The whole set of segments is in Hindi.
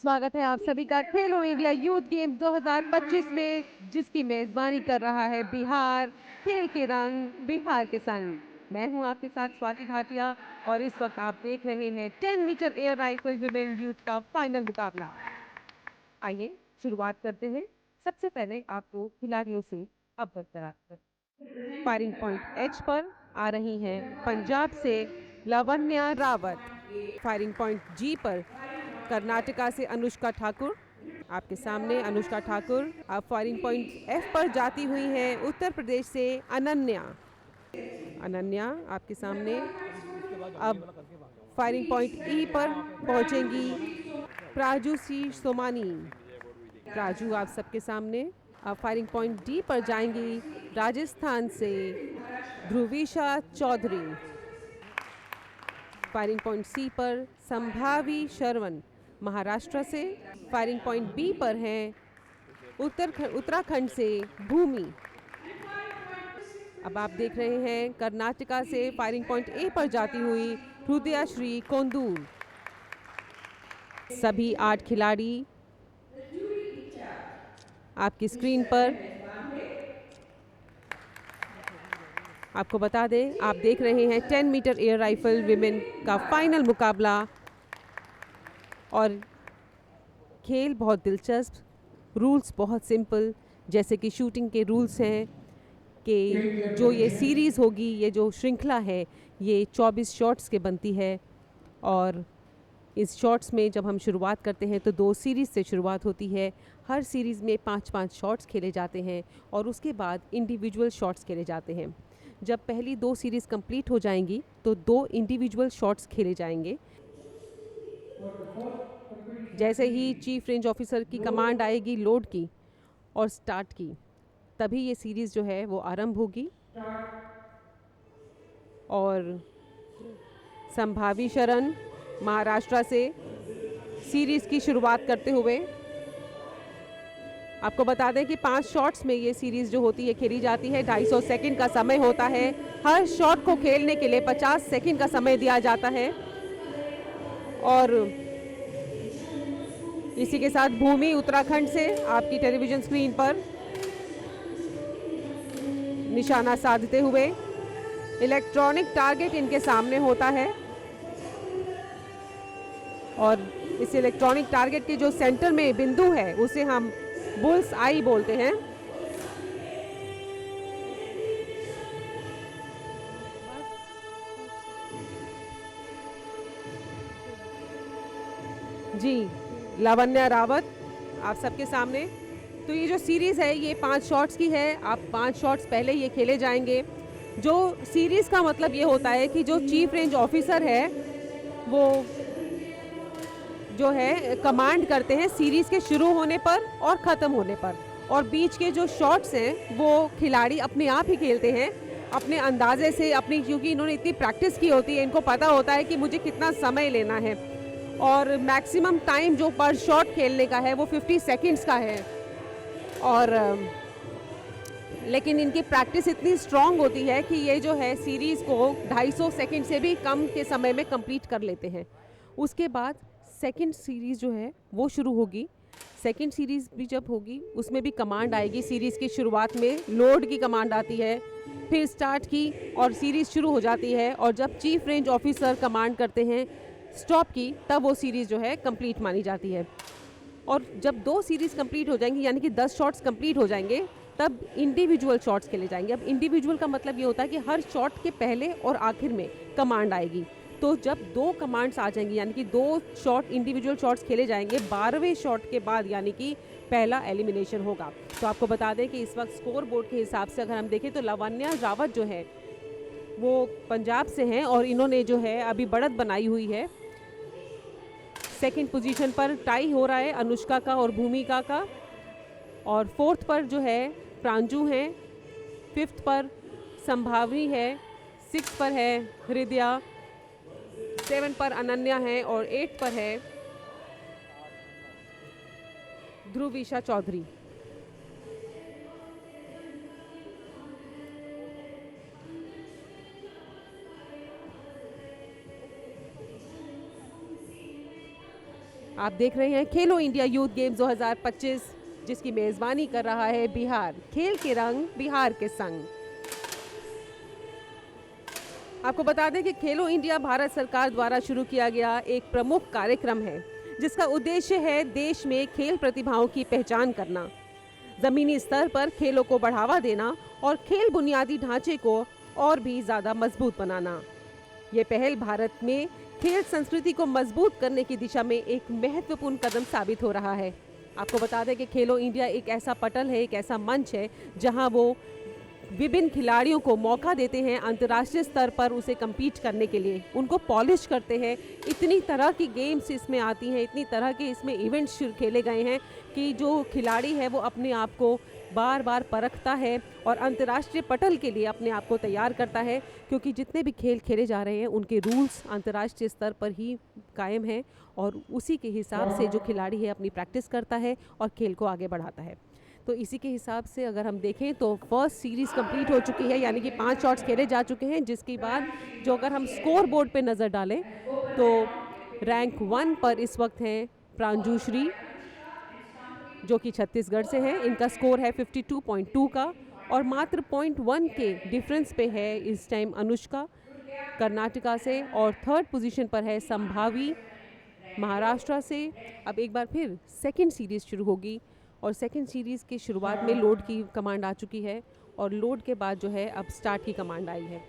स्वागत है आप सभी का खेलो इंडिया यूथ गेम 2025 में, जिसकी मेजबानी कर रहा है बिहार। खेल के रंग बिहार के संग। मैं हूं आपके साथ स्वाति भाटिया और इस वक्त आप देख रहे हैं 10 metre air rifle women youth का फाइनल मुकाबला। आइए शुरुआत करते हैं। सबसे पहले आपको खिलाड़ियों से अवगत कराते हैं। फायरिंग पॉइंट एच पर आ रही हैं पंजाब से लावण्या रावत। फायरिंग पॉइंट जी पर कर्नाटका से अनुष्का ठाकुर। आपके सामने अनुष्का ठाकुर। अब फायरिंग पॉइंट एफ पर जाती हुई हैं उत्तर प्रदेश से अनन्या। अनन्या आपके सामने। अब फायरिंग पॉइंट ई पर पहुंचेंगी प्राजू सोमानी। प्राजू आप सबके सामने। अब फायरिंग पॉइंट डी पर जाएंगी राजस्थान से ध्रुविशा चौधरी। फायरिंग पॉइंट सी पर संभावी शरवण महाराष्ट्र से। फायरिंग पॉइंट बी पर हैं उत्तराखंड से भूमि। अब आप देख रहे हैं कर्नाटका से फायरिंग पॉइंट ए पर जाती हुई हृदया श्री कोंदूर। सभी 8 खिलाड़ी आपकी स्क्रीन पर। आपको बता दें, आप देख रहे हैं 10 मीटर एयर राइफल विमेन का फाइनल मुकाबला। और खेल बहुत दिलचस्प, रूल्स बहुत सिंपल। जैसे कि शूटिंग के रूल्स हैं कि जो ये सीरीज़ होगी, ये जो श्रृंखला है, ये 24 शॉट्स के बनती है। और इस शॉट्स में जब हम शुरुआत करते हैं तो 2 सीरीज़ से शुरुआत होती है। हर सीरीज़ में 5-5 शॉट्स खेले जाते हैं और उसके बाद इंडिविजुअल शॉट्स खेले जाते हैं। जब पहली 2 सीरीज़ कंप्लीट हो जाएंगी तो 2 इंडिविजुअल शॉट्स खेले जाएंगे। जैसे ही चीफ रेंज ऑफिसर की कमांड आएगी लोड की और स्टार्ट की, तभी ये सीरीज़ जो है वो आरंभ होगी। और संभावी शरण महाराष्ट्र से सीरीज़ की शुरुआत करते हुए, आपको बता दें कि 5 शॉट्स में ये सीरीज़ जो होती है खेली जाती है। 250 सेकंड का समय होता है। हर शॉट को खेलने के लिए 50 सेकंड का समय दिया जाता है। और इसी के साथ भूमि उत्तराखंड से आपकी टेलीविज़न स्क्रीन पर निशाना साधते हुए, इलेक्ट्रॉनिक टारगेट इनके सामने होता है। और इस इलेक्ट्रॉनिक टारगेट के जो सेंटर में बिंदु है उसे हम बुल्स आई बोलते हैं। जी, लावण्या रावत आप सबके सामने। तो ये जो सीरीज़ है ये 5 शॉट्स की है। आप 5 शॉट्स पहले ये खेले जाएंगे। जो सीरीज़ का मतलब ये होता है कि जो चीफ रेंज ऑफिसर है वो जो है कमांड करते हैं सीरीज़ के शुरू होने पर और ख़त्म होने पर। और बीच के जो शॉट्स हैं वो खिलाड़ी अपने आप ही खेलते हैं अपने अंदाजे से, अपनी, क्योंकि इन्होंने इतनी प्रैक्टिस की होती है, इनको पता होता है कि मुझे कितना समय लेना है। और मैक्सिमम टाइम जो पर शॉट खेलने का है वो 50 सेकंड्स का है। और लेकिन इनकी प्रैक्टिस इतनी स्ट्रांग होती है कि ये जो है सीरीज़ को 250 सेकंड से भी कम के समय में कंप्लीट कर लेते हैं। उसके बाद सेकंड सीरीज़ जो है वो शुरू होगी। सेकंड सीरीज़ भी जब होगी उसमें भी कमांड आएगी। सीरीज़ की शुरुआत में लोड की कमांड आती है, फिर स्टार्ट की और सीरीज़ शुरू हो जाती है। और जब चीफ रेंज ऑफिसर कमांड करते हैं स्टॉप की, तब वो सीरीज़ जो है कंप्लीट मानी जाती है। और जब 2 सीरीज़ कंप्लीट हो जाएंगी, यानी कि 10 शॉट्स कंप्लीट हो जाएंगे, तब इंडिविजुअल शॉट्स खेले जाएंगे। अब इंडिविजुअल का मतलब ये होता है कि हर शॉट के पहले और आखिर में कमांड आएगी। तो जब 2 कमांड्स आ जाएंगी, यानी कि 2 शॉट इंडिविजुअल शॉट्स खेले जाएंगे, 12वें शॉट के बाद यानी कि पहला एलिमिनेशन होगा। तो आपको बता दें कि इस वक्त स्कोर बोर्ड के हिसाब से अगर हम देखें तो लावण्या रावत जो है वो पंजाब से हैं और इन्होंने जो है अभी बढ़त बनाई हुई है। सेकंड पोजीशन पर टाई हो रहा है अनुष्का का और भूमिका का। और 4th पर जो है प्रांजू हैं, 5th पर संभावनी है, 6th पर है हृदया, 7 पर अनन्या है और 8 पर है ध्रुविशा चौधरी। आप देख रहे हैं खेलो इंडिया यूथ गेम्स 2025, जिसकी मेज़बानी कर रहा है बिहार। खेल के रंग बिहार के संग। आपको बता दें कि खेलो इंडिया भारत सरकार द्वारा शुरू किया गया एक प्रमुख कार्यक्रम है, जिसका उद्देश्य है देश में खेल प्रतिभाओं की पहचान करना, ज़मीनी स्तर पर खेलों को बढ़ावा देना और खेल बुनियादी ढांचे को और भी ज़्यादा मजबूत बनाना। ये पहल भारत में खेल संस्कृति को मजबूत करने की दिशा में एक महत्वपूर्ण कदम साबित हो रहा है। आपको बता दें कि खेलो इंडिया एक ऐसा पटल है, एक ऐसा मंच है जहां वो विभिन्न खिलाड़ियों को मौका देते हैं अंतर्राष्ट्रीय स्तर पर उसे कम्पीट करने के लिए, उनको पॉलिश करते हैं। इतनी तरह की गेम्स इसमें आती हैं, इतनी तरह के इसमें इवेंट्स खेले गए हैं कि जो खिलाड़ी है वो अपने आप को बार बार परखता है और अंतर्राष्ट्रीय पटल के लिए अपने आप को तैयार करता है, क्योंकि जितने भी खेल खेले जा रहे हैं उनके रूल्स अंतर्राष्ट्रीय स्तर पर ही कायम हैं और उसी के हिसाब से जो खिलाड़ी है अपनी प्रैक्टिस करता है और खेल को आगे बढ़ाता है। तो इसी के हिसाब से अगर हम देखें तो फर्स्ट सीरीज़ कंप्लीट हो चुकी है, यानी कि 5 शॉट्स खेले जा चुके हैं, जिसके बाद जो अगर हम स्कोर बोर्ड पे नज़र डालें तो रैंक 1 पर इस वक्त हैं प्रांजुश्री, जो कि छत्तीसगढ़ से हैं। इनका स्कोर है 52.2 का और मात्र 0.1 के डिफरेंस पे है इस टाइम अनुष्का कर्नाटका से, और थर्ड पोजीशन पर है संभावी महाराष्ट्र से। अब एक बार फिर सेकंड सीरीज़ शुरू होगी और सेकंड सीरीज़ की शुरुआत में लोड की कमांड आ चुकी है और लोड के बाद जो है अब स्टार्ट की कमांड आई है।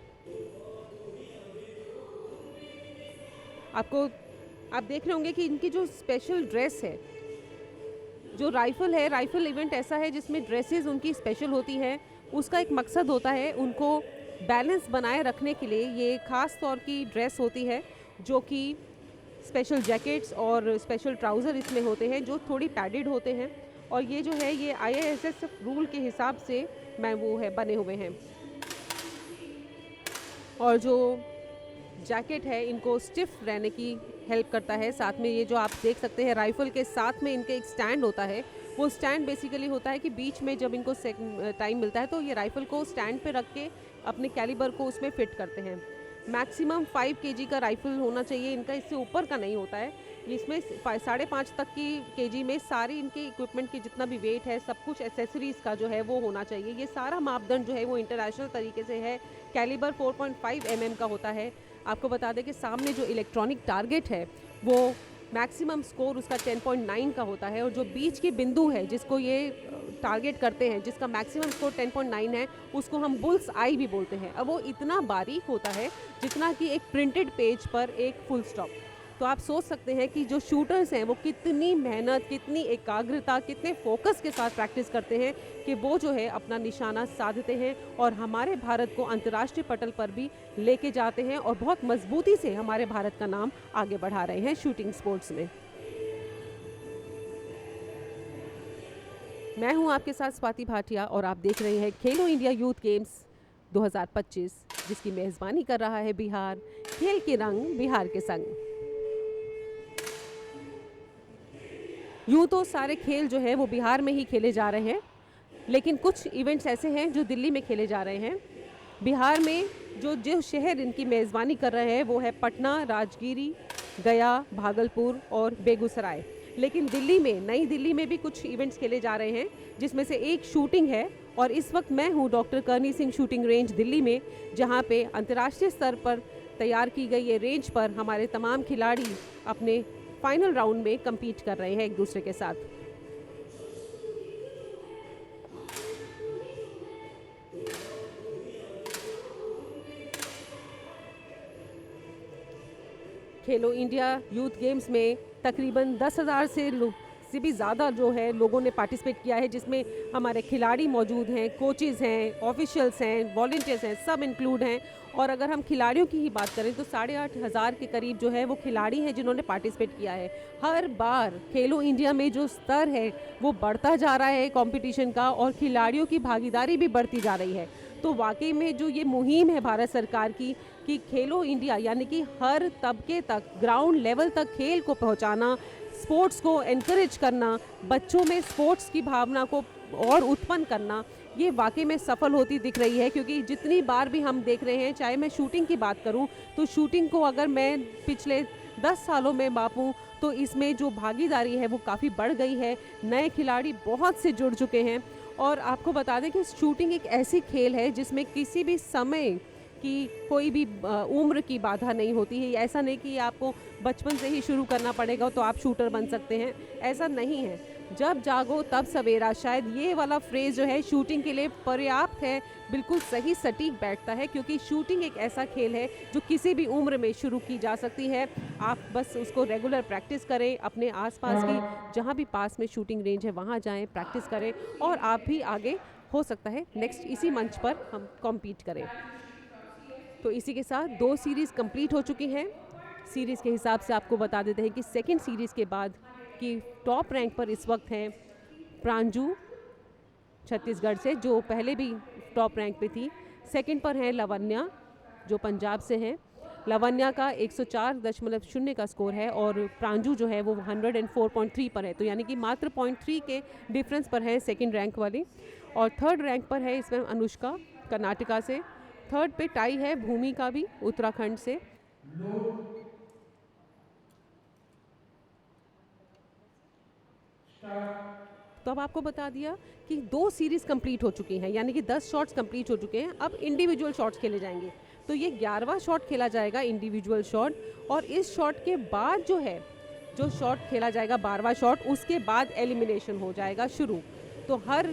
आप देख रहे होंगे कि इनकी जो स्पेशल ड्रेस है, जो राइफ़ल है, राइफ़ल इवेंट ऐसा है जिसमें ड्रेसेस उनकी स्पेशल होती है। उसका एक मकसद होता है उनको बैलेंस बनाए रखने के लिए। ये ख़ास तौर की ड्रेस होती है जो कि स्पेशल जैकेट्स और स्पेशल ट्राउज़र इसमें होते हैं जो थोड़ी पैडेड होते हैं, और ये जो है ये IISSF रूल के हिसाब से बने हुए हैं। और जो जैकेट है इनको स्टिफ रहने की हेल्प करता है। साथ में ये जो आप देख सकते हैं राइफ़ल के साथ में इनके एक स्टैंड होता है। वो स्टैंड बेसिकली होता है कि बीच में जब इनको टाइम मिलता है तो ये राइफ़ल को स्टैंड पे रख के अपने कैलिबर को उसमें फिट करते हैं। मैक्सिमम 5 kg का राइफ़ल होना चाहिए इनका, इससे ऊपर का नहीं होता है। इसमें 5.5 तक की kg में सारी इनके इक्विपमेंट की जितना भी वेट है, सब कुछ एसेसरीज़ का जो है वो होना चाहिए। ये सारा मापदंड जो है वो इंटरनेशनल तरीके से है। कैलिबर 4.5 mm का होता है। आपको बता दें कि सामने जो इलेक्ट्रॉनिक टारगेट है वो मैक्सिमम स्कोर उसका 10.9 का होता है, और जो बीच की बिंदु है जिसको ये टारगेट करते हैं, जिसका मैक्सिमम स्कोर 10.9 है, उसको हम बुल्स आई भी बोलते हैं। अब वो इतना बारीक होता है जितना कि एक प्रिंटेड पेज पर एक फुल स्टॉप। तो आप सोच सकते हैं कि जो शूटर्स हैं वो कितनी मेहनत, कितनी एकाग्रता, कितने फोकस के साथ प्रैक्टिस करते हैं कि वो जो है अपना निशाना साधते हैं और हमारे भारत को अंतर्राष्ट्रीय पटल पर भी लेके जाते हैं और बहुत मजबूती से हमारे भारत का नाम आगे बढ़ा रहे हैं शूटिंग स्पोर्ट्स में। मैं हूं आपके साथ स्वाति भाटिया और आप देख रहे हैं खेलो इंडिया यूथ गेम्स 2025, जिसकी मेज़बानी कर रहा है बिहार। खेल के रंग बिहार के संग। यूँ तो सारे खेल जो है वो बिहार में ही खेले जा रहे हैं, लेकिन कुछ इवेंट्स ऐसे हैं जो दिल्ली में खेले जा रहे हैं। बिहार में जो शहर इनकी मेज़बानी कर रहे हैं वो है पटना, राजगिरी, गया, भागलपुर और बेगूसराय। लेकिन दिल्ली में, नई दिल्ली में भी कुछ इवेंट्स खेले जा रहे हैं, जिसमें से एक शूटिंग है। और इस वक्त मैं हूँ डॉक्टर करनी सिंह शूटिंग रेंज दिल्ली में, जहाँ पे अंतर्राष्ट्रीय स्तर पर तैयार की गई ये रेंज पर हमारे तमाम खिलाड़ी अपने फाइनल राउंड में compete कर रहे हैं एक दूसरे के साथ। खेलो इंडिया यूथ गेम्स में तकरीबन 10,000 से भी ज़्यादा जो है लोगों ने पार्टिसिपेट किया है, जिसमें हमारे खिलाड़ी मौजूद हैं, कोचेज़ हैं, ऑफिशियल्स हैं, वॉलंटियर्स हैं, सब इंक्लूड हैं। और अगर हम खिलाड़ियों की ही बात करें तो 8,500 के करीब जो है वो खिलाड़ी हैं जिन्होंने पार्टिसिपेट किया है। हर बार खेलो इंडिया में जो स्तर है वो बढ़ता जा रहा है कंपटीशन का, और खिलाड़ियों की भागीदारी भी बढ़ती जा रही है। तो वाकई में जो ये मुहिम है भारत सरकार की कि खेलो इंडिया यानी कि हर तबके तक, ग्राउंड लेवल तक खेल को पहुंचाना, स्पोर्ट्स को एनकरेज करना, बच्चों में स्पोर्ट्स की भावना को और उत्पन्न करना, ये वाकई में सफल होती दिख रही है। क्योंकि जितनी बार भी हम देख रहे हैं, चाहे मैं शूटिंग की बात करूं तो शूटिंग को अगर मैं पिछले 10 सालों में मापूँ तो इसमें जो भागीदारी है वो काफ़ी बढ़ गई है, नए खिलाड़ी बहुत से जुड़ चुके हैं। और आपको बता दें कि शूटिंग एक ऐसी खेल है जिसमें किसी भी समय की कोई भी उम्र की बाधा नहीं होती है। ऐसा नहीं कि आपको बचपन से ही शुरू करना पड़ेगा तो आप शूटर बन सकते हैं, ऐसा नहीं है। जब जागो तब सवेरा, शायद ये वाला फ्रेज़ जो है शूटिंग के लिए पर्याप्त है, बिल्कुल सही सटीक बैठता है, क्योंकि शूटिंग एक ऐसा खेल है जो किसी भी उम्र में शुरू की जा सकती है। आप बस उसको रेगुलर प्रैक्टिस करें, अपने आसपास की जहाँ भी पास में शूटिंग रेंज है वहाँ जाएं, प्रैक्टिस करें और आप भी आगे हो सकता है नेक्स्ट इसी मंच पर हम कॉम्पीट करें। तो इसी के साथ 2 सीरीज़ कंप्लीट हो चुकी हैं। सीरीज़ के हिसाब से आपको बता देते हैं कि सेकंड सीरीज़ के बाद की टॉप रैंक पर इस वक्त है प्रांजू छत्तीसगढ़ से, जो पहले भी टॉप रैंक पे थी। सेकंड पर है लवन्या जो पंजाब से हैं। लवन्या का 104.0 का स्कोर है और प्रांजू जो है वो 104.3 पर है, तो यानी कि मात्र 0.3 के डिफरेंस पर है सेकंड रैंक वाली। और थर्ड रैंक पर है इसमें अनुष्का कर्नाटका से। थर्ड पे टाई है भूमि का भी उत्तराखंड से। तो अब आपको बता दिया कि 2 सीरीज़ कंप्लीट हो चुकी हैं, यानी कि 10 शॉट्स कंप्लीट हो चुके हैं। अब इंडिविजुअल शॉट्स खेले जाएंगे, तो ये 11वां शॉट खेला जाएगा इंडिविजुअल शॉट। और इस शॉट के बाद जो शॉट खेला जाएगा 12वां शॉट, उसके बाद एलिमिनेशन हो जाएगा शुरू। तो हर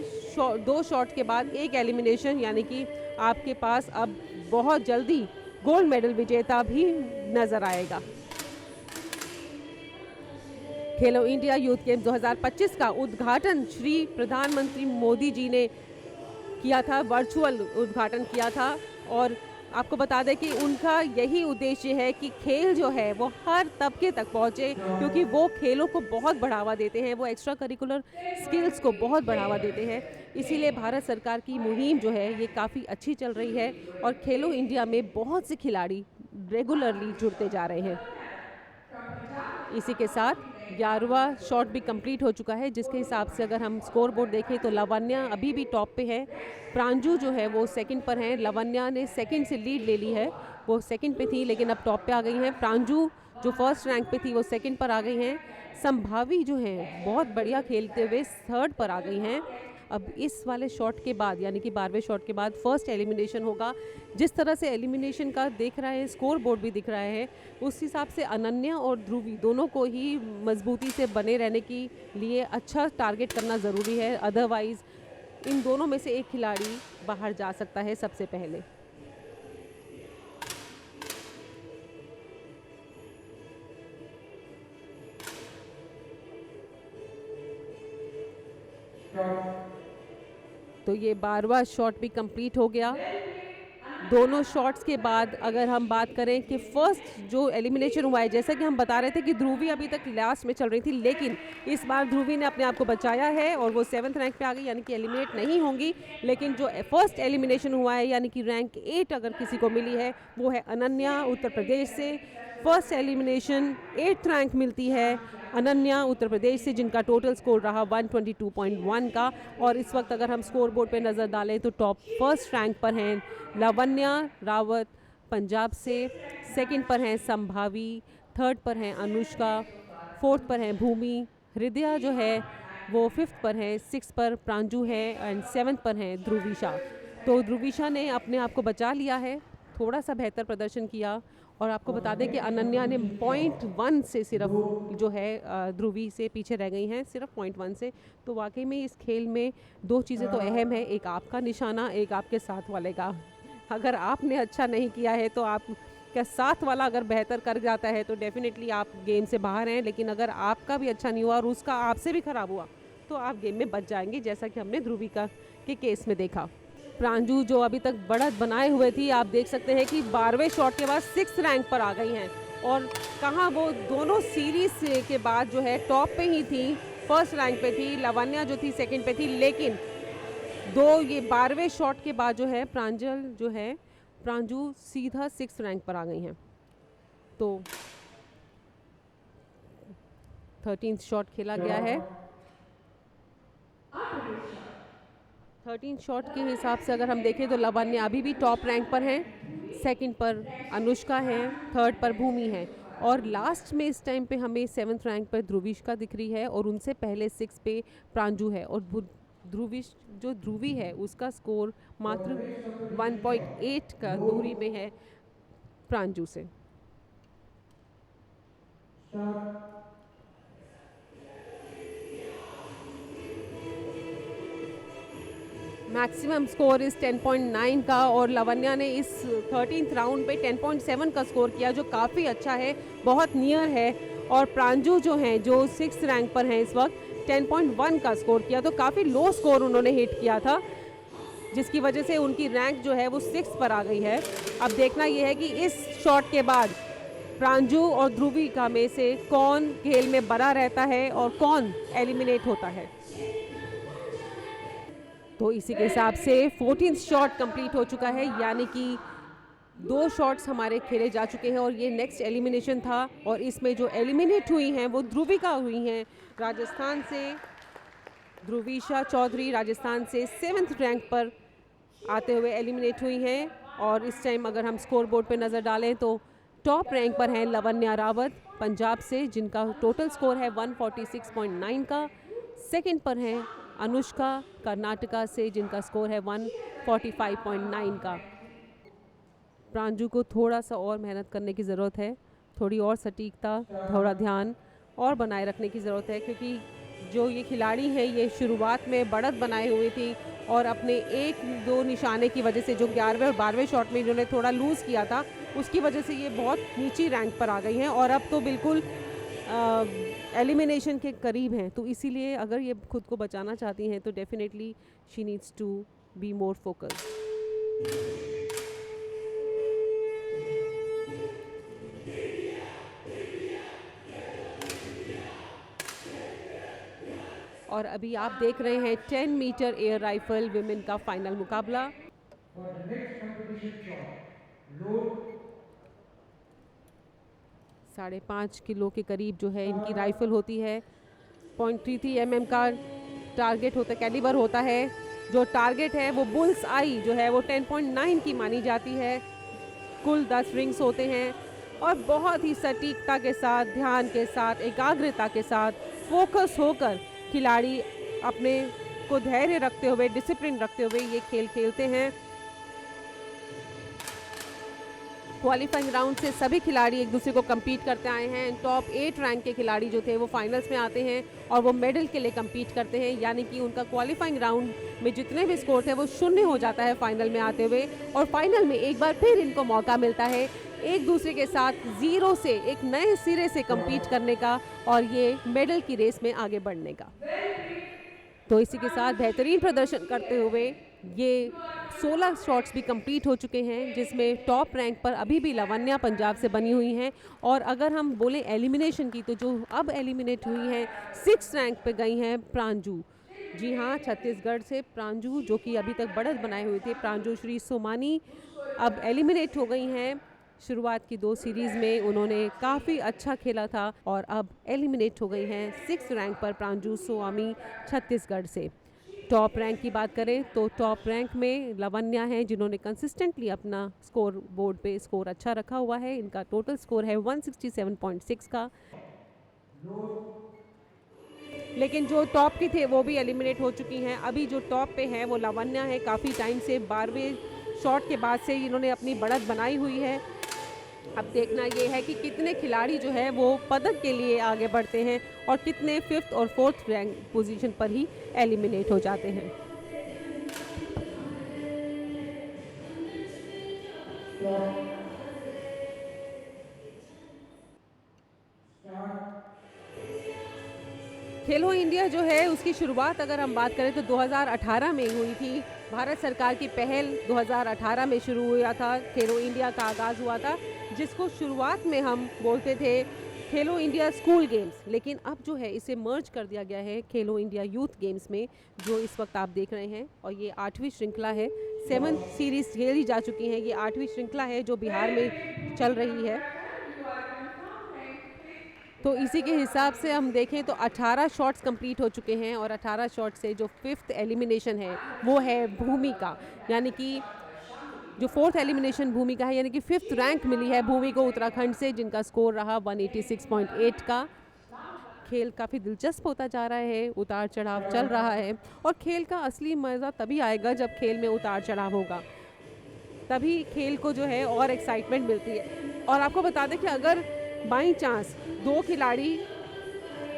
2 शॉट के बाद एक एलिमिनेशन, यानी कि आपके पास अब बहुत जल्दी गोल्ड मेडल विजेता भी नज़र आएगा। खेलो इंडिया यूथ गेम्स 2025 का उद्घाटन श्री प्रधानमंत्री मोदी जी ने किया था, वर्चुअल उद्घाटन किया था। और आपको बता दें कि उनका यही उद्देश्य है कि खेल जो है वो हर तबके तक पहुंचे, क्योंकि वो खेलों को बहुत बढ़ावा देते हैं, वो एक्स्ट्रा करिकुलर स्किल्स को बहुत बढ़ावा देते हैं। इसीलिए भारत सरकार की मुहिम जो है ये काफ़ी अच्छी चल रही है और खेलो इंडिया में बहुत से खिलाड़ी रेगुलरली जुड़ते जा रहे हैं। इसी के साथ 11वां शॉट भी कंप्लीट हो चुका है, जिसके हिसाब से अगर हम स्कोर बोर्ड देखें तो लवन्या अभी भी टॉप पे है, प्रांजू जो है वो सेकंड पर है। लवन्या ने सेकंड से लीड ले ली है, वो सेकंड पे थी लेकिन अब टॉप पे आ गई हैं। प्रांजू जो फर्स्ट रैंक पे थी वो सेकंड पर आ गई हैं। संभावी जो है बहुत बढ़िया खेलते हुए थर्ड पर आ गई हैं। अब इस वाले शॉट के बाद, यानी कि 12वें शॉट के बाद फर्स्ट एलिमिनेशन होगा। जिस तरह से एलिमिनेशन का देख रहा है, स्कोर बोर्ड भी दिख रहा है, उस हिसाब से अनन्या और ध्रुवी दोनों को ही मजबूती से बने रहने के लिए अच्छा टारगेट करना ज़रूरी है। अदरवाइज़ इन दोनों में से एक खिलाड़ी बाहर जा सकता है सबसे पहले। तो ये 12वां शॉट भी कंप्लीट हो गया। दोनों शॉट्स के बाद अगर हम बात करें कि फर्स्ट जो एलिमिनेशन हुआ है, जैसा कि हम बता रहे थे कि ध्रुवी अभी तक लास्ट में चल रही थी, लेकिन इस बार ध्रुवी ने अपने आप को बचाया है और वो 7th रैंक पे आ गई, यानी कि एलिमिनेट नहीं होंगी। लेकिन जो फर्स्ट एलिमिनेशन हुआ है, यानी कि रैंक 8 अगर किसी को मिली है, वो है अनन्या उत्तर प्रदेश से। फर्स्ट एलिमिनेशन 8th रैंक मिलती है अनन्या उत्तर प्रदेश से, जिनका टोटल स्कोर रहा 122.1 का। और इस वक्त अगर हम स्कोर बोर्ड पे नज़र डालें तो टॉप फर्स्ट रैंक पर हैं लावण्या रावत पंजाब से, सेकंड पर हैं संभावी, थर्ड पर हैं अनुष्का, फोर्थ पर हैं भूमि, हृदया जो है वो 5th पर है, 6th पर प्रांजू है एंड 7th पर हैं ध्रुवीशा। तो ध्रुवीशा ने अपने आप को बचा लिया है, थोड़ा सा बेहतर प्रदर्शन किया। और आपको बता दें कि अनन्या ने 0.1 से सिर्फ जो है ध्रुवी से पीछे रह गई हैं, सिर्फ 0.1 से। तो वाकई में इस खेल में 2 चीज़ें तो अहम है, एक आपका निशाना, एक आपके साथ वाले का। अगर आपने अच्छा नहीं किया है तो आप क्या साथ वाला अगर बेहतर कर जाता है तो डेफिनेटली आप गेम से बाहर हैं, लेकिन अगर आपका भी अच्छा नहीं हुआ और उसका आपसे भी ख़राब हुआ तो आप गेम में बच जाएंगे, जैसा कि हमने ध्रुविका के केस में देखा। प्रांजू जो अभी तक बढ़त बनाए हुए थी, आप देख सकते हैं कि 12वें शॉट के बाद 6th रैंक पर आ गई हैं। और कहाँ वो दोनों सीरीज के बाद जो है टॉप पे ही थी, फर्स्ट रैंक पे थी, लावण्या जो थी सेकंड पे थी, लेकिन ये 12वें शॉट के बाद जो है प्रांजू सीधा 6th रैंक पर आ गई हैं। तो 13th शॉट खेला गया है। 13 शॉट के हिसाब से अगर हम देखें तो लावण्या अभी भी टॉप रैंक पर हैं, सेकंड पर अनुष्का हैं, थर्ड पर भूमि है। और लास्ट में इस टाइम पे हमें 7th रैंक पर ध्रुविष्का दिख रही है और उनसे पहले 6 पे प्रांजू है और ध्रुवी है उसका स्कोर मात्र 1.8 का दूरी पे है प्रांजू से। मैक्सिमम स्कोर इस 10.9 का और लवन्या ने इस 13th राउंड पे 10.7 का स्कोर किया जो काफ़ी अच्छा है, बहुत नियर है। और प्रांजू जो हैं जो 6th रैंक पर हैं इस वक्त 10.1 का स्कोर किया, तो काफ़ी लो स्कोर उन्होंने हिट किया था जिसकी वजह से उनकी रैंक जो है वो 6th पर आ गई है। अब देखना ये है कि इस शॉट के बाद प्रांजू और ध्रुविका में से कौन खेल में बना रहता है और कौन एलिमिनेट होता है। तो इसी के हिसाब से 14th शॉट कंप्लीट हो चुका है, यानी कि 2 शॉट्स हमारे खेले जा चुके हैं और ये नेक्स्ट एलिमिनेशन था। और इसमें जो एलिमिनेट हुई हैं वो ध्रुविका हुई हैं राजस्थान से, ध्रुविशा चौधरी राजस्थान से 7th रैंक पर आते हुए एलिमिनेट हुई हैं। और इस टाइम अगर हम स्कोर बोर्ड पर नज़र डालें तो टॉप रैंक पर हैं लवन्या रावत पंजाब से जिनका टोटल स्कोर है 146.9 का। सेकंड पर हैं अनुष्का कर्नाटका से जिनका स्कोर है 145.9 का। प्रांजू को थोड़ा सा और मेहनत करने की ज़रूरत है, थोड़ी और सटीकता, थोड़ा ध्यान और बनाए रखने की ज़रूरत है, क्योंकि जो ये खिलाड़ी हैं ये शुरुआत में बढ़त बनाए हुए थी और अपने 1-2 निशाने की वजह से जो 11वें और 12वें शॉट में इन्होंने थोड़ा लूज़ किया था उसकी वजह से ये बहुत नीची रैंक पर आ गई हैं और अब तो बिल्कुल एलिमिनेशन के करीब हैं। तो इसीलिए अगर ये खुद को बचाना चाहती हैं तो definitely she needs to be more focused. और अभी आप देख रहे हैं 10 मीटर एयर राइफल विमेन का फाइनल मुकाबला। 5.5 किलो के करीब जो है इनकी राइफल होती है। 0.33 mm का टारगेट होता है, कैलिबर होता है। जो टारगेट है वो बुल्स आई जो है वो 10.9 की मानी जाती है। कुल 10 रिंग्स होते हैं और बहुत ही सटीकता के साथ, ध्यान के साथ, एकाग्रता के साथ, फोकस होकर खिलाड़ी अपने को धैर्य रखते हुए, डिसिप्लिन रखते हुए ये खेल खेलते हैं। क्वालिफाइंग राउंड से सभी खिलाड़ी एक दूसरे को compete करते आए हैं। टॉप 8 रैंक के खिलाड़ी जो थे वो फाइनल्स में आते हैं और वो मेडल के लिए compete करते हैं, यानी कि उनका क्वालिफाइंग राउंड में जितने भी स्कोर थे वो 0 हो जाता है फाइनल में आते हुए। और फाइनल में एक बार फिर इनको मौका मिलता है एक दूसरे के साथ 0 से एक नए सिरे से compete करने का और ये मेडल की रेस में आगे बढ़ने का। तो इसी के साथ बेहतरीन प्रदर्शन करते हुए ये 16 शॉट्स भी कंप्लीट हो चुके हैं, जिसमें टॉप रैंक पर अभी भी लवन्या पंजाब से बनी हुई हैं। और अगर हम बोलें एलिमिनेशन की, तो जो अब एलिमिनेट हुई हैं 6 रैंक पे गई हैं प्रांजू। जी हाँ, छत्तीसगढ़ से प्रांजू, जो कि अभी तक बढ़त बनाए हुए थे। प्रांजू श्री सोमानी अब एलिमिनेट हो गई हैं। शुरुआत की 2 सीरीज़ में उन्होंने काफ़ी अच्छा खेला था और अब एलिमिनेट हो गई हैं 6 रैंक पर प्रांजू स्वामी छत्तीसगढ़ से। टॉप रैंक की बात करें तो टॉप रैंक में लवन्या हैं, जिन्होंने कंसिस्टेंटली अपना स्कोर बोर्ड पे स्कोर अच्छा रखा हुआ है। इनका टोटल स्कोर है 167.6 का। लेकिन जो टॉप की थे वो भी एलिमिनेट हो चुकी हैं। अभी जो टॉप पे है वो लवन्या है। काफ़ी टाइम से 12वें शॉट के बाद से इन्होंने अपनी बढ़त बनाई हुई है। अब देखना ये है कि कितने खिलाड़ी जो है वो पदक के लिए आगे बढ़ते हैं और कितने 5th और 4th रैंक पोजीशन पर ही एलिमिनेट हो जाते हैं। खेलो इंडिया जो है उसकी शुरुआत अगर हम बात करें तो 2018 में हुई थी। भारत सरकार की पहल 2018 में शुरू हुआ था, खेलो इंडिया का आगाज़ हुआ था, जिसको शुरुआत में हम बोलते थे खेलो इंडिया स्कूल गेम्स। लेकिन अब जो है इसे मर्ज कर दिया गया है खेलो इंडिया यूथ गेम्स में, जो इस वक्त आप देख रहे हैं। और ये 8वीं श्रृंखला है। 7 सीरीज़ खेली जा चुकी हैं, ये 8वीं श्रृंखला है जो बिहार में चल रही है। तो इसी के हिसाब से हम देखें तो 18 शॉट्स कंप्लीट हो चुके हैं और 18 शॉट से जो 5th एलिमिनेशन है वो है भूमि का, यानी कि जो फोर्थ एलिमिनेशन भूमि का है, यानी कि 5th रैंक मिली है भूमि को उत्तराखंड से, जिनका स्कोर रहा 186.8 का। खेल काफ़ी दिलचस्प होता जा रहा है, उतार चढ़ाव चल रहा है, और खेल का असली मज़ा तभी आएगा जब खेल में उतार चढ़ाव होगा, तभी खेल को जो है और एक्साइटमेंट मिलती है। और आपको बता दें कि अगर बाई चांस दो खिलाड़ी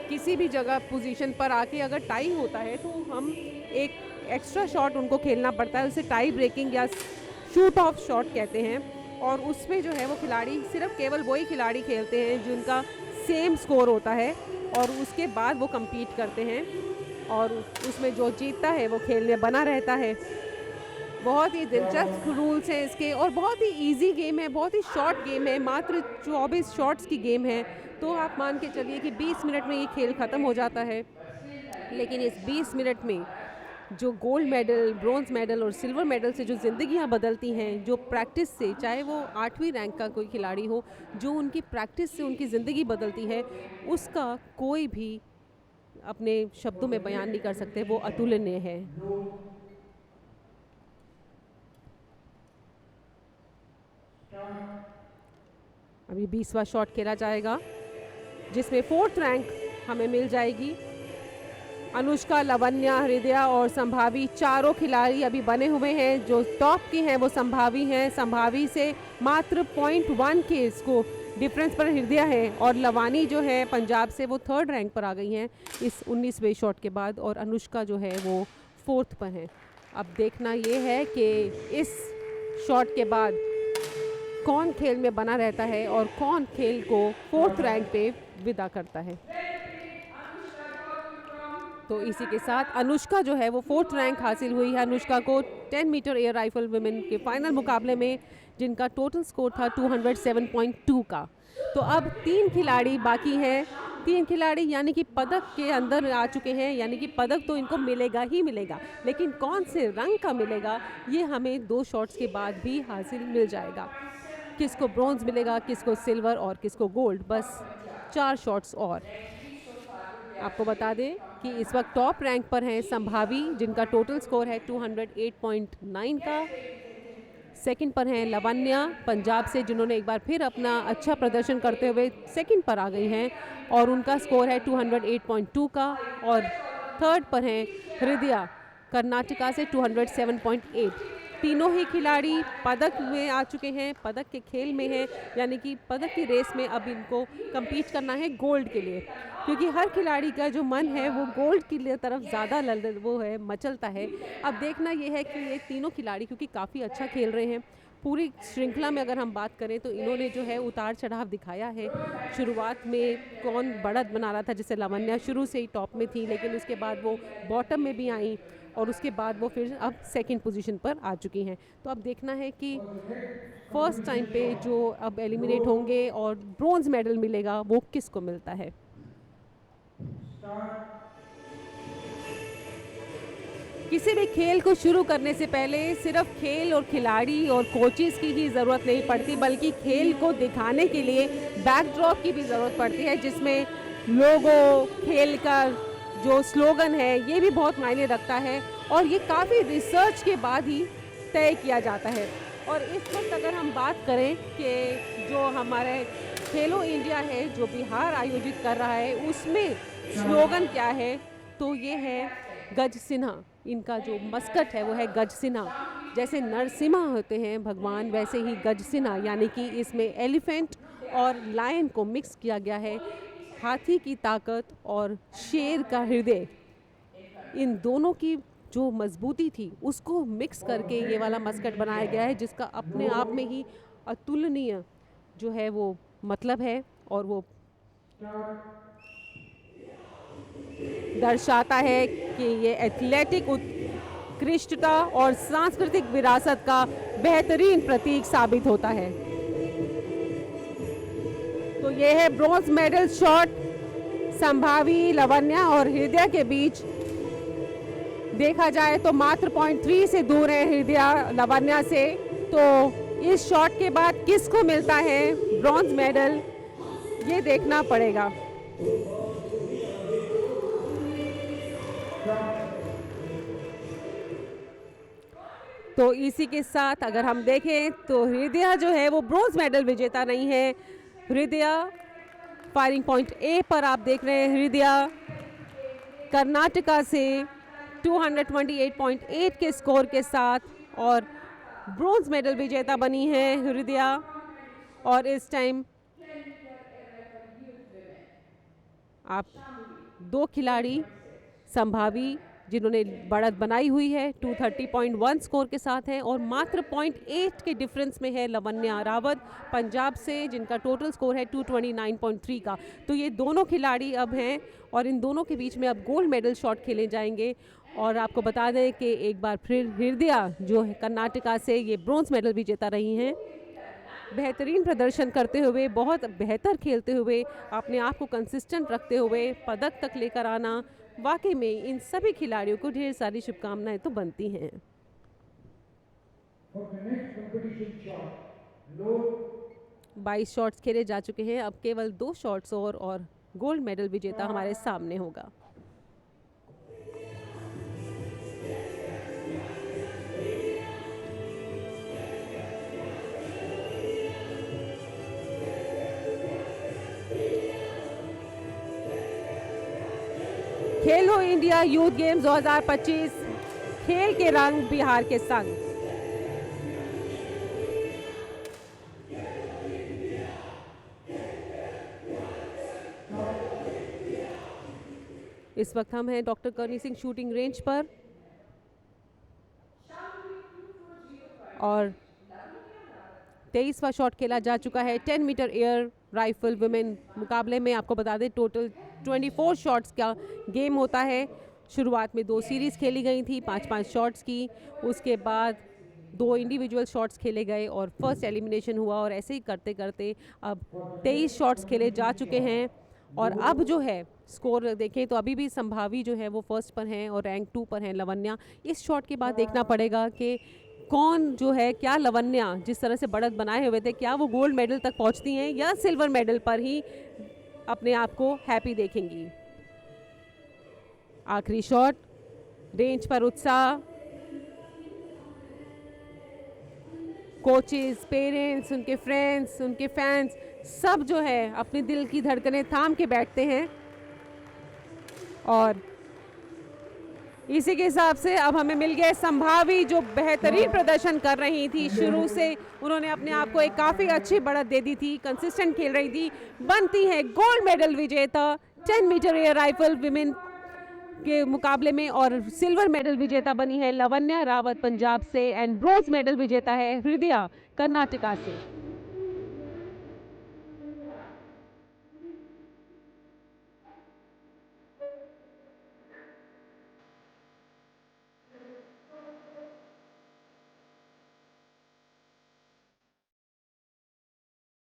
किसी भी जगह पोजीशन पर आके अगर टाई होता है तो हम एक एक्स्ट्रा शॉट उनको खेलना पड़ता है, उसे टाई ब्रेकिंग या शूट ऑफ शॉट कहते हैं। और उसमें जो है वो खिलाड़ी सिर्फ केवल वही खिलाड़ी खेलते हैं जिनका सेम स्कोर होता है, और उसके बाद वो compete करते हैं, और उसमें जो जीतता है वो खेल में बना रहता है। बहुत ही दिलचस्प रूल्स हैं इसके, और बहुत ही इजी गेम है, बहुत ही शॉर्ट गेम है, मात्र 24 शॉट्स की गेम है। तो आप मान के चलिए कि 20 मिनट में ये खेल ख़त्म हो जाता है। लेकिन इस 20 मिनट में जो गोल्ड मेडल, ब्रॉन्ज मेडल और सिल्वर मेडल से जो ज़िंदगियां बदलती हैं, जो प्रैक्टिस से, चाहे वो 8वीं रैंक का कोई खिलाड़ी हो, जो उनकी प्रैक्टिस से उनकी ज़िंदगी बदलती है, उसका कोई भी अपने शब्दों में बयान नहीं कर सकते, वो अतुलनीय है। अभी 20वां शॉट खेला जाएगा, जिसमें 4th रैंक हमें मिल जाएगी। अनुष्का, लवन्या, हृदया और संभावी चारों खिलाड़ी अभी बने हुए हैं। जो टॉप की हैं वो संभावी हैं, संभावी से मात्र 0.1 के इसको डिफरेंस पर हृदया है, और लवानी जो है पंजाब से वो 3rd रैंक पर आ गई हैं इस 19वें शॉट के बाद, और अनुष्का जो है वो 4th पर है। अब देखना ये है कि इस शॉट के बाद कौन खेल में बना रहता है और कौन खेल को 4th रैंक पे विदा करता है। तो इसी के साथ अनुष्का जो है वो 4th रैंक हासिल हुई है। अनुष्का को 10 मीटर एयर राइफल वुमेन के फाइनल मुकाबले में, जिनका टोटल स्कोर था 207.2 का। तो अब 3 खिलाड़ी बाकी हैं, 3 खिलाड़ी यानी कि पदक के अंदर आ चुके हैं, यानी कि पदक तो इनको मिलेगा ही मिलेगा, लेकिन कौन से रंग का मिलेगा ये हमें 2 शॉट्स के बाद भी हासिल मिल जाएगा। किसको ब्रॉन्ज मिलेगा, किसको सिल्वर और किसको गोल्ड, बस 4 शॉट्स और। आपको बता दें कि इस वक्त टॉप रैंक पर हैं संभावी, जिनका टोटल स्कोर है 208.9 का। सेकंड पर हैं लवन्या पंजाब से, जिन्होंने एक बार फिर अपना अच्छा प्रदर्शन करते हुए सेकंड पर आ गई हैं, और उनका स्कोर है 208.2 का। और थर्ड पर हैं हृदया कर्नाटका से 207.8। तीनों ही खिलाड़ी पदक में आ चुके हैं, पदक के खेल में हैं, यानी कि पदक की रेस में अब इनको compete करना है गोल्ड के लिए, क्योंकि हर खिलाड़ी का जो मन है वो गोल्ड की तरफ ज़्यादा वो है मचलता है। अब देखना ये है कि ये तीनों खिलाड़ी क्योंकि काफ़ी अच्छा खेल रहे हैं, पूरी श्रृंखला में अगर हम बात करें तो इन्होंने जो है उतार चढ़ाव दिखाया है। शुरुआत में कौन बढ़त बना रहा था, जैसे लावण्या शुरू से ही टॉप में थी, लेकिन उसके बाद वो बॉटम में भी आई, और उसके बाद वो फिर अब सेकंड पोजीशन पर आ चुकी हैं। तो अब देखना है कि फर्स्ट टाइम पे जो अब एलिमिनेट होंगे और ब्रॉन्ज मेडल मिलेगा वो किसको मिलता है। किसी भी खेल को शुरू करने से पहले सिर्फ खेल और खिलाड़ी और कोचेस की ही ज़रूरत नहीं पड़ती, बल्कि खेल को दिखाने के लिए बैकड्रॉप की भी ज़रूरत पड़ती है, जिसमें लोगो, खेल का जो स्लोगन है ये भी बहुत मायने रखता है, और ये काफ़ी रिसर्च के बाद ही तय किया जाता है। और इस वक्त अगर हम बात करें कि जो हमारे खेलो इंडिया है जो बिहार आयोजित कर रहा है, उसमें स्लोगन क्या है, तो ये है गज सिन्हा। इनका जो मस्कट है वो है गज सिन्हा। जैसे नरसिम्हा होते हैं भगवान, वैसे ही गज सिन्हा, यानी कि इसमें एलिफेंट और लायन को मिक्स किया गया है। हाथी की ताकत और शेर का हृदय, इन दोनों की जो मजबूती थी उसको मिक्स करके ये वाला मस्कट बनाया गया है, जिसका अपने आप में ही अतुलनीय जो है वो मतलब है, और वो दर्शाता है कि ये एथलेटिक उत्कृष्टता और सांस्कृतिक विरासत का बेहतरीन प्रतीक साबित होता है। तो ये है ब्रॉन्ज मेडल शॉट संभावी, लवन्या और हृदया के बीच। देखा जाए तो मात्र 0.3 से दूर है हृदया लवन्या से। तो इस शॉट के बाद किसको मिलता है ब्रॉन्ज मेडल, ये देखना पड़ेगा। तो इसी के साथ अगर हम देखें तो हृदय जो है वो ब्रॉन्ज मेडल विजेता नहीं है। हृदय फायरिंग पॉइंट ए पर आप देख रहे हैं हृदय कर्नाटका से 228.8 के स्कोर के साथ और ब्रॉन्ज मेडल विजेता बनी है हृदय। और इस टाइम आप दो खिलाड़ी संभावी जिन्होंने बढ़त बनाई हुई है 230.1 स्कोर के साथ हैं और मात्र 0.8 के डिफरेंस में है लवन्या रावत पंजाब से जिनका टोटल स्कोर है 229.3 का। तो ये दोनों खिलाड़ी अब हैं और इन दोनों के बीच में अब गोल्ड मेडल शॉट खेले जाएंगे। और आपको बता दें कि एक बार फिर हृदय जो है कर्नाटका से ये ब्रॉन्ज मेडल विजेता रही हैं। बेहतरीन प्रदर्शन करते हुए बहुत बेहतर खेलते हुए अपने आप को कंसिस्टेंट रखते हुए पदक तक लेकर आना, वाकई में इन सभी खिलाड़ियों को ढेर सारी शुभकामनाएं तो बनती हैं। 22 शॉट्स खेले जा चुके हैं, अब केवल 2 शॉट्स और गोल्ड मेडल विजेता हमारे सामने होगा। खेलो इंडिया यूथ गेम्स 2025 खेल के रंग बिहार के संग। इस वक्त हम हैं डॉक्टर करनी सिंह शूटिंग रेंज पर और 23वां शॉट खेला जा चुका है 10 मीटर एयर राइफल वुमेन मुकाबले में। आपको बता दें टोटल 24 शॉट्स का गेम होता है। शुरुआत में 2 सीरीज खेली गई थी 5-5 शॉट्स की, उसके बाद 2 इंडिविजुअल शॉट्स खेले गए और फर्स्ट एलिमिनेशन हुआ और ऐसे ही करते करते अब 23 शॉट्स खेले जा चुके हैं। और अब जो है स्कोर देखें तो अभी भी संभावी जो है वो फर्स्ट पर हैं और रैंक 2 पर हैं लवन्या। इस शॉट के बाद देखना पड़ेगा कि कौन जो है, क्या लवन्या जिस तरह से बढ़त बनाए हुए थे क्या वो गोल्ड मेडल तक पहुंचती हैं या सिल्वर मेडल पर ही अपने आप को हैप्पी देखेंगी। आखिरी शॉट, रेंज पर उत्साह, कोचेस, पेरेंट्स, उनके फ्रेंड्स, उनके फैंस सब जो है अपने दिल की धड़कनें थाम के बैठते हैं। और इसी के हिसाब से अब हमें मिल गए संभावी जो बेहतरीन प्रदर्शन कर रही थी। शुरू से उन्होंने अपने आप को एक काफ़ी अच्छी बढ़त दे दी थी, कंसिस्टेंट खेल रही थी, बनती है गोल्ड मेडल विजेता 10 मीटर एयर राइफल विमेन के मुकाबले में। और सिल्वर मेडल विजेता बनी है लवन्या रावत पंजाब से एंड ब्रॉन्ज मेडल विजेता है हृदय कर्नाटका से।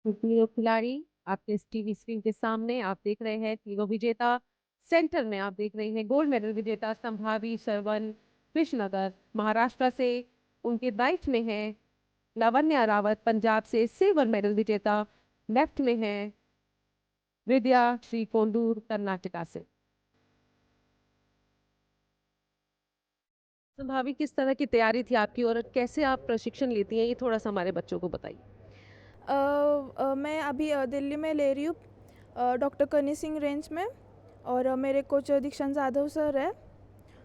तीनों खिलाड़ी आपके टीवी स्क्रीन के सामने आप देख रहे हैं तीनों विजेता। सेंटर में आप देख रहे हैं गोल्ड मेडल विजेता संभावी सरवन कृष्णनगर महाराष्ट्र से, उनके राइट में है लवन्या रावत पंजाब से सिल्वर मेडल विजेता, लेफ्ट में है हृदया श्रीकोंडूर कर्नाटका से। संभावी किस तरह की तैयारी थी आपकी और कैसे आप प्रशिक्षण लेती हैं, ये थोड़ा सा हमारे बच्चों को बताइए। मैं अभी दिल्ली में ले रही हूँ डॉक्टर करनी सिंह रेंज में और मेरे कोच दीक्षांत जाधव सर है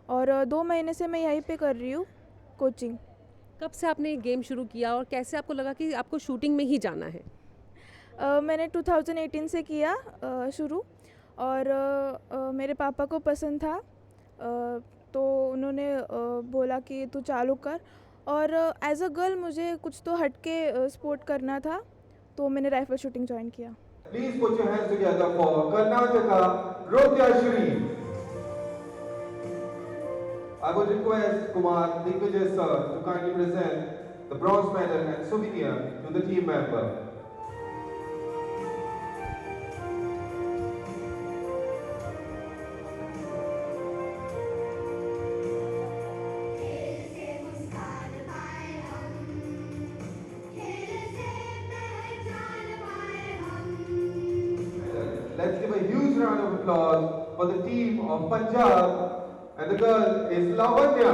और 2 महीने से मैं यहीं पे कर रही हूँ कोचिंग। कब से आपने गेम शुरू किया और कैसे आपको लगा कि आपको शूटिंग में ही जाना है? मैंने 2018 से किया शुरू और मेरे पापा को पसंद था तो उन्होंने बोला कि तू चालू कर। और एज अ गर्ल मुझे कुछ तो हटके स्पोर्ट करना था तो मैंने राइफल शूटिंग ज्वाइन किया। Please put your hands together for Karnataka, Rodya Shri. I would request Kumar Digvijay sir to kindly present the bronze medal and souvenir to the team member. Let's give a huge round of applause for the team of Punjab, and the girl is Lavanya.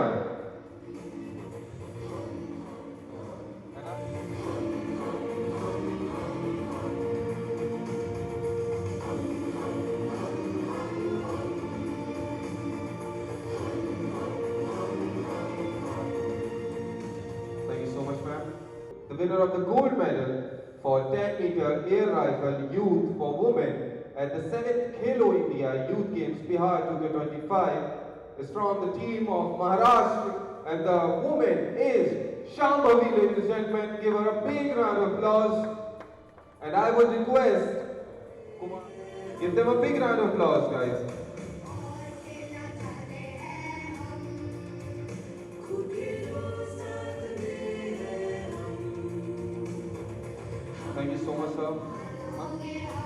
the winner of the gold medal for 10-meter air rifle youth for women at the 7th Khelo India Youth Games Bihar 2025 is from the team of Maharashtra, and the woman is Shambhavi. Ladies and gentlemen, give her a big round of applause. And I would request Kumar, give them a big round of applause, guys. Thank you so much, sir.